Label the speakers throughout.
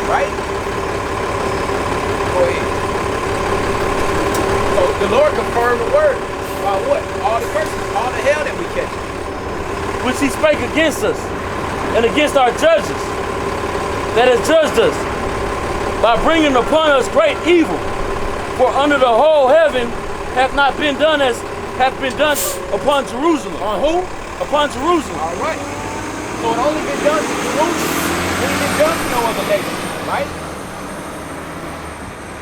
Speaker 1: right? Go ahead. So the Lord confirmed the word about what? All the curses, all the hell that we catch.
Speaker 2: Which he spake against us and against our judges that has judged us by bringing upon us great evil. For under the whole heaven hath not been done as hath been done upon Jerusalem.
Speaker 1: On who?
Speaker 2: Upon Jerusalem.
Speaker 1: All right. So it only been done to Jerusalem. It ain't been done to no other nation, right?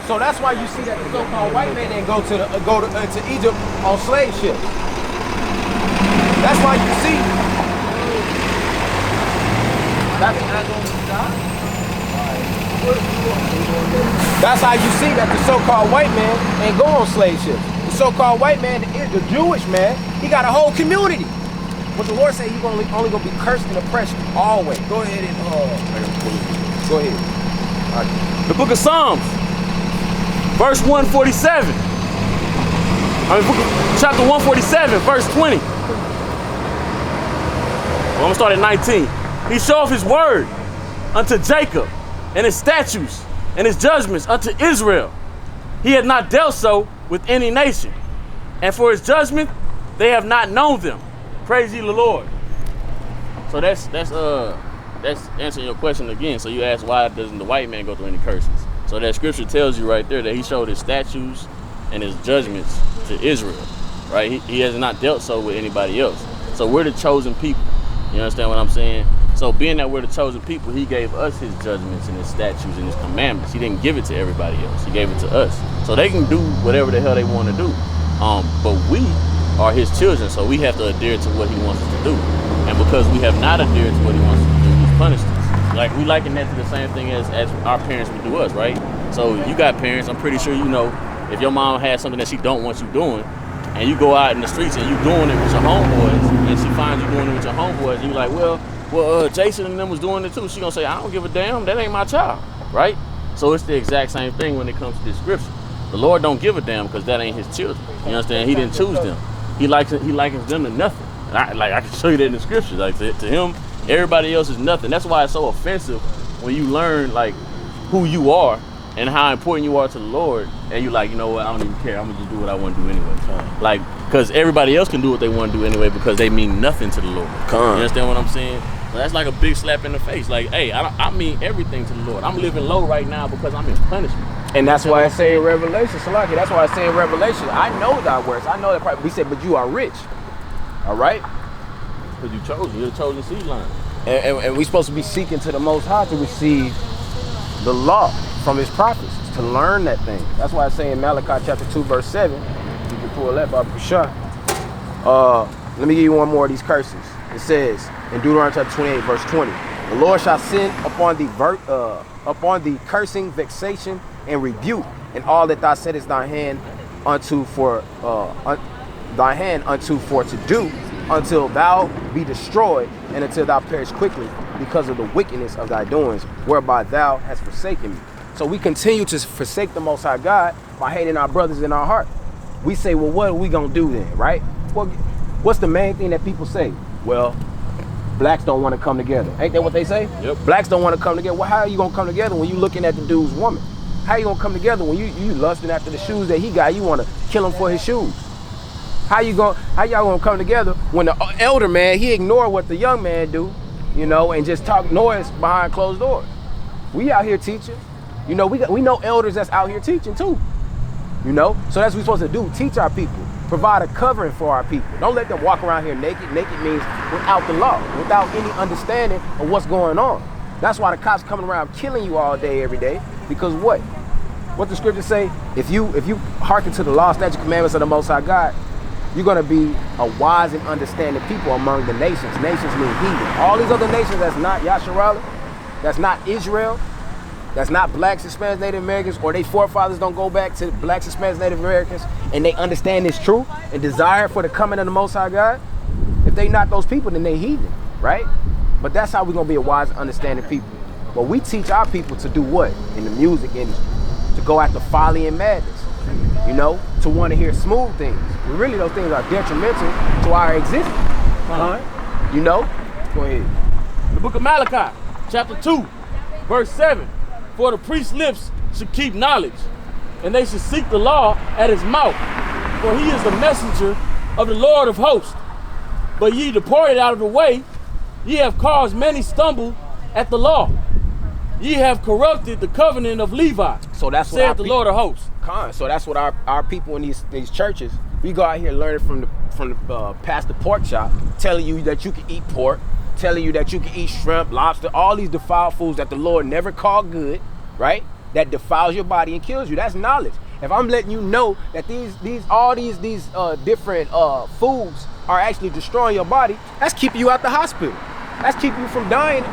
Speaker 1: So that's why you see that the so-called white man didn't go to Egypt on slave ships. That's why you see. That's how you see that the so-called white man ain't go on slave ships. The so-called white man, the Jewish man, he got a whole community. But the Lord said he's only gonna be cursed and oppressed always. Go ahead and go ahead. All right.
Speaker 2: The book of Psalms, verse 147. Chapter 147, verse 20. Well, I'm gonna start at 19. He showeth his word unto Jacob, and his statutes and his judgments unto Israel. He had not dealt so with any nation, and for his judgment they have not known them. Praise ye the Lord. So that's answering your question again. So you asked, why doesn't the white man go through any curses? So that scripture tells you right there that he showed his statutes and his judgments to Israel, right? He has not dealt so with anybody else. So we're the chosen people. You understand what I'm saying? So being that we're the chosen people, he gave us his judgments and his statutes and his commandments. He didn't give it to everybody else. He gave it to us. So they can do whatever the hell they want to do. But we are his children, so we have to adhere to what he wants us to do. And because we have not adhered to what he wants us to do, he's punished us. Like, we liken that to the same thing as our parents would do us, right? So you got parents, I'm pretty sure you know, if your mom has something that she don't want you doing, and you go out in the streets and you doing it with your homeboys, and she finds you doing it with your homeboys, and you're like, well, Jason and them was doing it too. She gonna say, I don't give a damn, that ain't my child, right? So it's the exact same thing when it comes to this scripture. The Lord don't give a damn because that ain't his children. You understand? He didn't choose them. He likens them to nothing. And I can show you that in the scripture. Like to him, everybody else is nothing. That's why it's so offensive when you learn like who you are and how important you are to the Lord, and you like, you know what, I don't even care. I'm gonna just do what I want to do anyway. Like, because everybody else can do what they want to do anyway because they mean nothing to the Lord. You understand what I'm saying? So that's like a big slap in the face. Like, hey, I mean everything to the Lord. I'm living low right now because I'm in punishment.
Speaker 1: And that's why I say in Revelation, Salaki, that's why I say in Revelation, I know thy works. I know that part. We said, but you are rich. All right?
Speaker 2: Because you chosen. You're the chosen seed line.
Speaker 1: And we're supposed to be seeking to the Most High to receive the law from his prophets, to learn that thing. That's why I say in Malachi chapter 2, verse 7, you can pull that, Baba Kushah. Let me give you one more of these curses. It says in Deuteronomy chapter 28, verse 20, the Lord shall send upon thee cursing, vexation, and rebuke, and all that thou settest thy hand unto for to do, until thou be destroyed, and until thou perish quickly, because of the wickedness of thy doings, whereby thou hast forsaken me. So we continue to forsake the Most High God by hating our brothers in our heart. We say, well, what are we gonna do then, right? Well, what's the main thing that people say? Well, blacks don't want to come together. Ain't that what they say?
Speaker 2: Yep.
Speaker 1: Blacks don't want to come together. Well, how are you gonna come together when you looking at the dude's woman? How you gonna come together when you lusting after the shoes that he got? You want to kill him for his shoes. How y'all gonna come together when the elder man, he ignore what the young man do, you know, and just talk noise behind closed doors? We out here teaching. You know, we know elders that's out here teaching too. You know, so that's what we're supposed to do. Teach our people. Provide a covering for our people. Don't let them walk around here naked. Naked means without the law, without any understanding of what's going on. That's why the cops coming around killing you all day, every day. Because what? What the scriptures say? If you hearken to the law, statute, commandments of the Most High God, you're gonna be a wise and understanding people among the nations. Nations mean heathen. All these other nations that's not Yasharallah, that's not Israel, that's not blacks, Hispanics, Native Americans, or they forefathers don't go back to blacks, Hispanics, Native Americans, and they understand this truth and desire for the coming of the Most High God. If they not those people, then they heathen, right? But that's how we're gonna be a wise and understanding people. But we teach our people to do what? In the music industry, to go after folly and madness, you know, to want to hear smooth things. But really, those things are detrimental to our existence. You know? Go ahead.
Speaker 2: The book of Malachi, chapter 2, verse 7. For the priest's lips should keep knowledge, and they should seek the law at his mouth. For he is the messenger of the Lord of hosts. But ye departed out of the way, ye have caused many stumble at the law. Ye have corrupted the covenant of Levi.
Speaker 1: So that's what
Speaker 2: saith the Lord of hosts.
Speaker 1: So that's what our people in these churches, we go out here learning from the pastor pork chop, telling you that you can eat pork, telling you that you can eat shrimp, lobster, all these defiled foods that the Lord never called good, right? That defiles your body and kills you. That's knowledge. If I'm letting you know that all these different foods are actually destroying your body, that's keeping you out the hospital. That's keeping you from dying,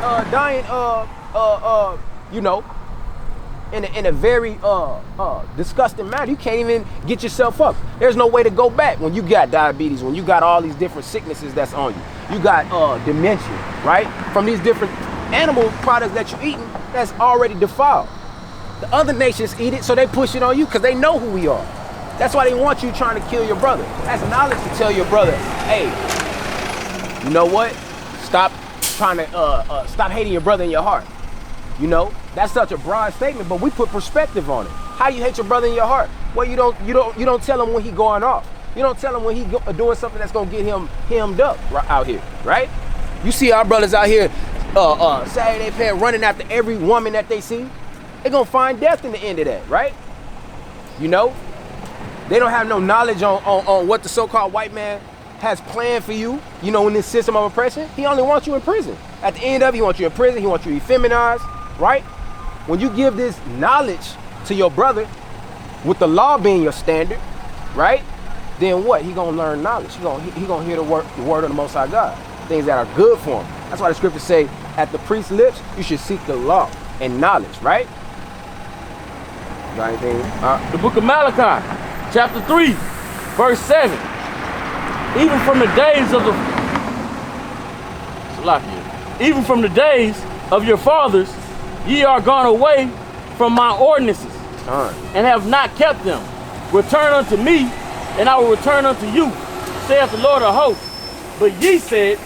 Speaker 1: you know, in a very disgusting manner. You can't even get yourself up. There's no way to go back when you got diabetes, when you got all these different sicknesses that's on you. You got dementia, right? From these different animal products that you're eating that's already defiled. The other nations eat it, so they push it on you because they know who we are. That's why they want you trying to kill your brother. That's knowledge to tell your brother, hey, you know what? Stop trying to stop hating your brother in your heart. You know, that's such a broad statement, but we put perspective on it. How you hate your brother in your heart? Well, you don't tell him when he going off. You don't tell him when he doing something that's gonna get him hemmed up out here, right? You see our brothers out here, Saturday Pair running after every woman that they see. They're gonna find death in the end of that, right? You know, they don't have no knowledge on what the so-called white man has planned for you. You know, in this system of oppression, he only wants you in prison. At the end of it, he wants you in prison. He wants you effeminized, right? When you give this knowledge to your brother, with the law being your standard, right? Then what? He gonna learn knowledge. He gonna hear the word of the Most High God, things that are good for him. That's why the scriptures say, at the priest's lips, you should seek the law and knowledge, right? Got anything?
Speaker 2: The book of Malachi, chapter 3, verse 7. Even from the days of your fathers, ye are gone away from my ordinances, and have not kept them. Return unto me, and I will return unto you, saith the Lord of hosts. But ye said,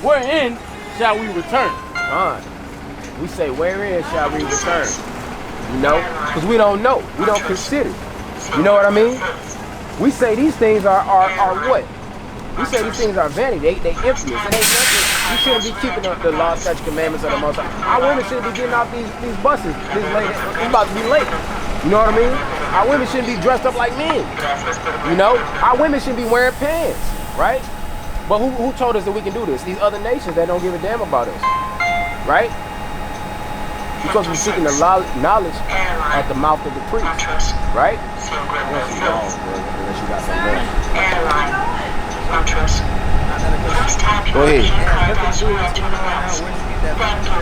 Speaker 2: wherein shall we return?
Speaker 1: We say, wherein shall we return? You know, because we don't know. We don't consider. You know what I mean? We say these things are what? We say these things are vanity. They infamous. It ain't nothing. You shouldn't be keeping the law, statutes, commandments of the Most High. Our women shouldn't be getting off these buses this late. It's about to be late. You know what I mean? Our women shouldn't be dressed up like men. You know? Our women shouldn't be wearing pants, right? But who told us that we can do this? These other nations that don't give a damn about us, right? You're supposed to be seeking the knowledge at the mouth of the priest, right? Unless you got something. Go ahead.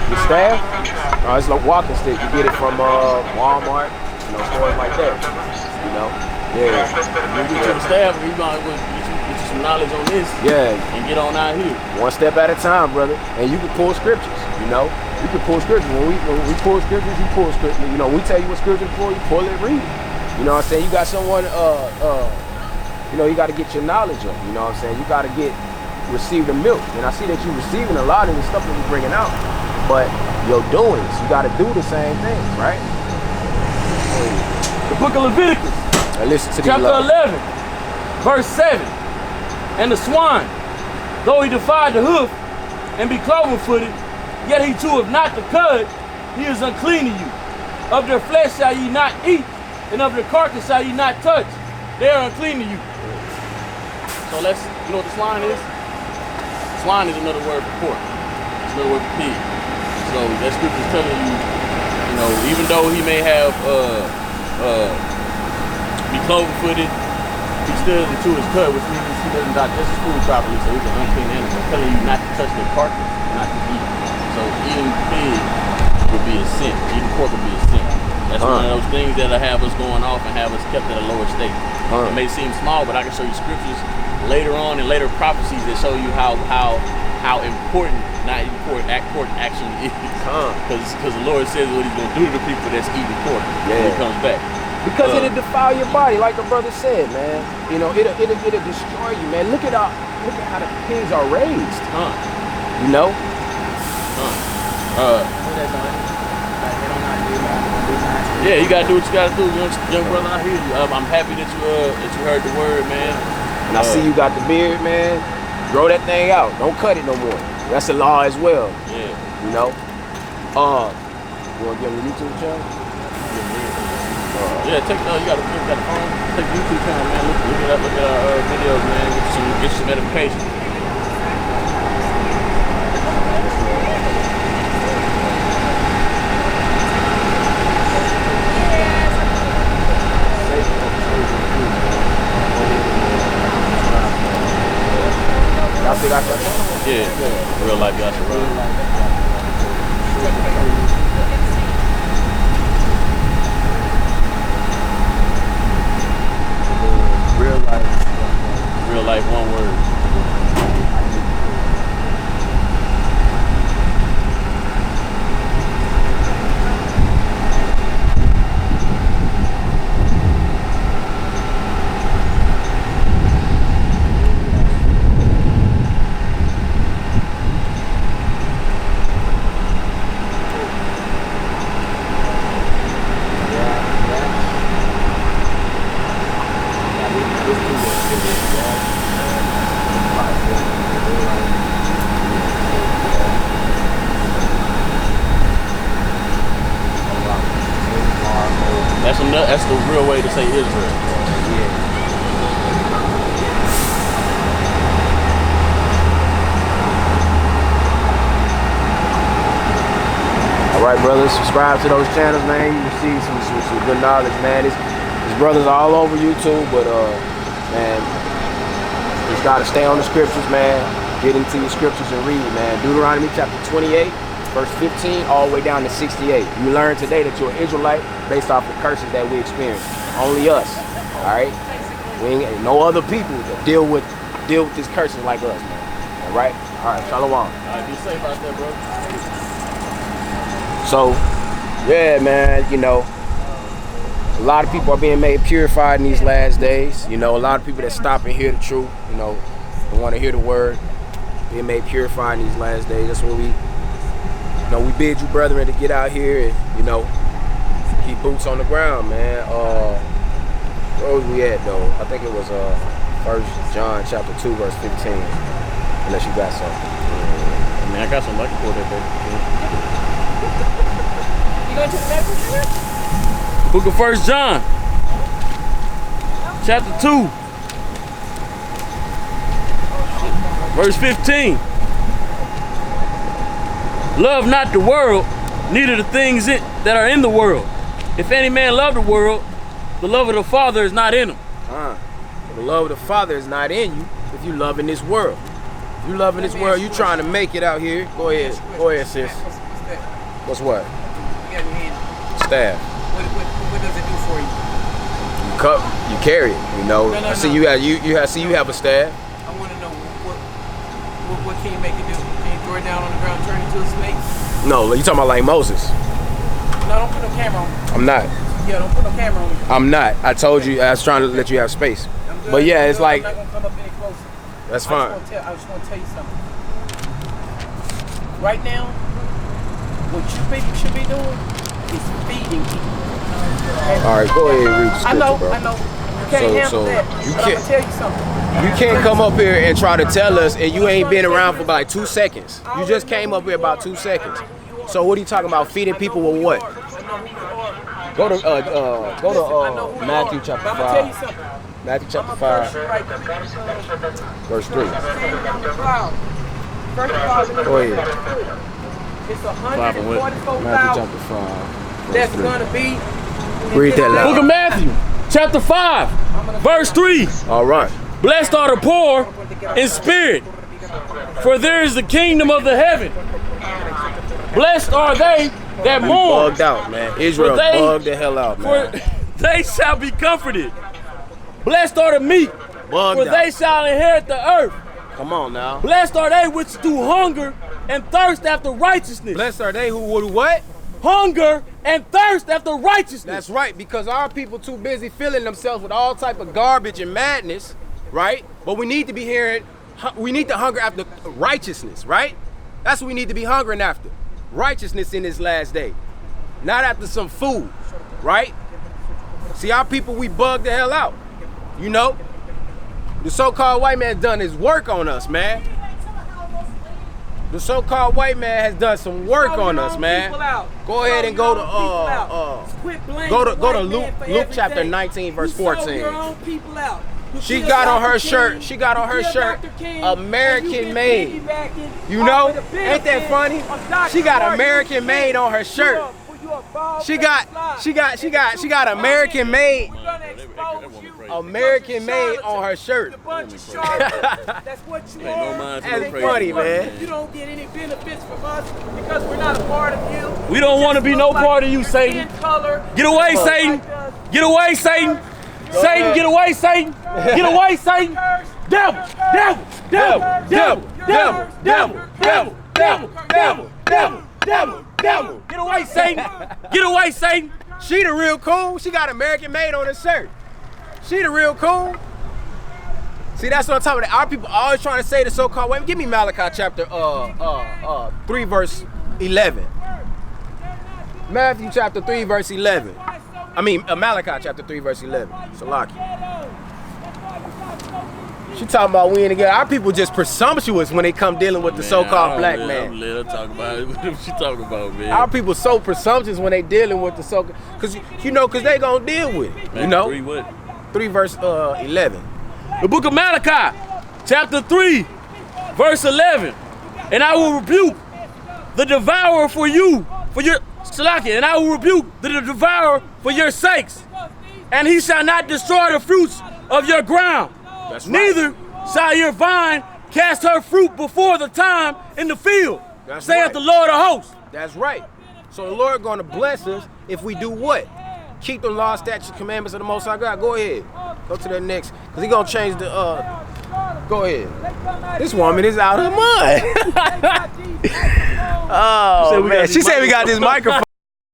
Speaker 1: The staff? It's like walking stick. You get it from Walmart, you know, stores like that. You know? Yeah.
Speaker 2: You get your staff, you might get you some knowledge on this.
Speaker 1: Yeah.
Speaker 2: And get on out here.
Speaker 1: One step at a time, brother. And you can pull scriptures, you know? You can pull scriptures. When we pull scriptures, you pull scriptures. You know, we tell you what scripture for, you pull it, read it. You know what I'm saying? You got someone, you know, you got to get your knowledge up. You know what I'm saying? You got to receive the milk. And I see that you're receiving a lot of the stuff that we're bringing out. But your doings, you got to do the same thing, right?
Speaker 2: The book of Leviticus,
Speaker 1: now listen to
Speaker 2: chapter 11, verse 7. And the swine, though he defied the hoof and be cloven-footed, yet he too have not the cud, he is unclean to you. Of their flesh shall ye not eat, and of their carcass shall ye not touch. They are unclean to you. So you know what the swine is? Swine is another word for pork. It's another word for pig. So that scripture is telling you, you know, even though he may have be cloven-footed, he still into his cud, which means he doesn't digest his food properly, so he's an unclean animal. It's telling you not to touch their carcass, not to eat. So eating pig would be a sin. Eating pork would be a sin. That's one of those things that'll have us going off and have us kept at a lower state. It may seem small, but I can show you scriptures later on and later prophecies that show you how important, not important actually is. Because the Lord says what he's going to do to the people that's eating pork when he comes back.
Speaker 1: Because it'll defile your body, like the brother said, man. You know, it'll destroy you, man. Look at how the pigs are raised. You know?
Speaker 2: Yeah, you gotta do what you gotta do, young brother. I hear you. I'm happy that you heard the word, man.
Speaker 1: And I see you got the beard, man. Grow that thing out. Don't cut it no more. That's the law as well.
Speaker 2: Yeah.
Speaker 1: You know? You wanna get on the YouTube channel?
Speaker 2: Yeah, you got the phone. Take the YouTube channel, man. Look at our videos, man. Get some edification.
Speaker 1: Y'all still got that?
Speaker 2: Yeah. Real life Yasha Run. Real life, one word. That's the real way to say Israel.
Speaker 1: All right, brothers, subscribe to those channels, man. You receive some good knowledge, man. These brothers are all over YouTube, but man, you just gotta stay on the scriptures, man. Get into your scriptures and read, man. Deuteronomy chapter 28, verse 15, all the way down to 68. You learn today that you're an Israelite based off the curses that we experience. Only us, all right? We ain't no other people that deal with this curses like us, man. All right? All right, shalom.
Speaker 2: All right, be safe out there, bro.
Speaker 1: So, yeah, man, you know, a lot of people are being made purified in these last days. You know, a lot of people that stop and hear the truth, you know, and want to hear the word, being made purified in these last days. That's what we bid you, brethren, to get out here and, you know, keep boots on the ground, man. Where was we at, though? I think it was 1 John chapter 2, verse 15. Unless you got something.
Speaker 2: I mean, I got some lucky for that, baby.
Speaker 3: You going to the next one?
Speaker 2: Book of 1 John, chapter 2, verse 15. Love not the world, neither the things that are in the world. If any man love the world, the love of the Father is not in him.
Speaker 1: The love of the Father is not in you if you love in this world. If you love in this world, you trying to make it out here. Go ahead, sis. What's what?
Speaker 3: You got in your hand.
Speaker 1: Staff.
Speaker 3: What does it do for you?
Speaker 1: You carry it. You know.
Speaker 3: No,
Speaker 1: I see you have a staff.
Speaker 3: I want to know what can you make it do? Can you throw it down on the ground, turn it into a snake?
Speaker 1: No, you talking about like Moses?
Speaker 3: No, don't put no camera on me.
Speaker 1: I'm not.
Speaker 3: Yeah, don't put no camera on me.
Speaker 1: I'm not. I told you I was trying to let you have space. But yeah, it's like.
Speaker 3: I'm not gonna come up any closer.
Speaker 1: That's fine.
Speaker 3: I just want to tell you something. Right now, what you should be doing is feeding people.
Speaker 1: All right, go ahead and read the scripture,
Speaker 3: I know. You can't handle
Speaker 1: so
Speaker 3: that.
Speaker 1: you
Speaker 3: But I'm
Speaker 1: can't-
Speaker 3: gonna tell you something.
Speaker 1: You can't come up here and try to tell us, and you ain't been around for about like 2 seconds. You just came up here about 2 seconds. So what are you talking about? Feeding people with what?
Speaker 3: I know who you are.
Speaker 1: Go to Matthew chapter
Speaker 3: But I'm gonna tell you
Speaker 1: 5.
Speaker 3: something.
Speaker 1: Matthew chapter
Speaker 3: I'm gonna
Speaker 1: 5,
Speaker 3: curse you right now.
Speaker 1: verse 3.
Speaker 3: Stand on the cloud. First of all,
Speaker 1: Go ahead.
Speaker 3: it's
Speaker 1: Matthew
Speaker 3: 144,000
Speaker 1: chapter 5, verse
Speaker 3: that's
Speaker 1: 3.
Speaker 3: gonna be.
Speaker 1: Read that loud.
Speaker 2: Book of Matthew, chapter 5, verse 3.
Speaker 1: All right.
Speaker 2: Blessed are the poor in spirit, for there is the kingdom of the heaven. Blessed are they that
Speaker 1: You
Speaker 2: mourn,
Speaker 1: bugged out, man. Israel
Speaker 2: they-
Speaker 1: bugged the hell out,
Speaker 2: for
Speaker 1: man.
Speaker 2: they shall be comforted. Blessed are the meek,
Speaker 1: Bugged
Speaker 2: for they
Speaker 1: out.
Speaker 2: shall inherit the earth.
Speaker 1: Come on now.
Speaker 2: Blessed are they which do hunger and thirst after righteousness.
Speaker 1: Blessed are they who would what?
Speaker 2: Hunger and thirst after righteousness.
Speaker 1: That's right, because our people too busy filling themselves with all type of garbage and madness, right? But we need to be we need to hunger after righteousness, right? That's what we need to be hungering after. Righteousness in this last day. Not after some food. right? See, our people, we bug the hell out. You know? The so-called white man done his work on us, man. The so-called white man has done some work on us, man. Go ahead and go to Luke chapter 19, verse 14. She got on her shirt. She got on her shirt. American made. You know? Ain't that funny? She got American made on her shirt. She got American made. American made on her shirt.
Speaker 3: That's what you are.
Speaker 1: That's funny, man.
Speaker 3: You don't get any benefits from us because we're not a part of you.
Speaker 2: We don't want to be no part of you, Satan. Get away, Satan. Get away, Satan. Satan, get away, Satan. Get away, Satan. Devil, devil, devil, devil, devil, devil, devil, devil, devil, devil, devil, devil. Get away, Satan. Get away, Satan.
Speaker 1: She the real cool. She got American made on her shirt. She the real cool. See, that's what I'm talking about. Our people always trying to say the so-called way. Give me Malachi chapter 3 verse 11. Matthew chapter 3 verse 11. I mean Malachi chapter 3 verse 11. Salaki. She talking about we ain't together. Our people just presumptuous when they come dealing with the so-called black man.
Speaker 2: Let her talk about it. What she talking about, man?
Speaker 1: Our people so presumptuous when they dealing with the so-called, cause they gonna deal with it. You know. 3 verse 11.
Speaker 2: The book of Malachi, chapter 3, verse 11. And I will rebuke the devourer for your Salaki, and I will rebuke the devourer for your sakes. And he shall not destroy the fruits of your ground.
Speaker 1: That's right.
Speaker 2: Neither shall your vine cast her fruit before the time in the field.
Speaker 1: That's
Speaker 2: saith
Speaker 1: right.
Speaker 2: the Lord of hosts.
Speaker 1: That's right. So the Lord gonna bless us if we do what? Keep the law, statutes, commandments of the Most High God. Go ahead. Go to the next, because he going to change the, go ahead. This woman is out of her mind. Oh, man. She said we got this microphone.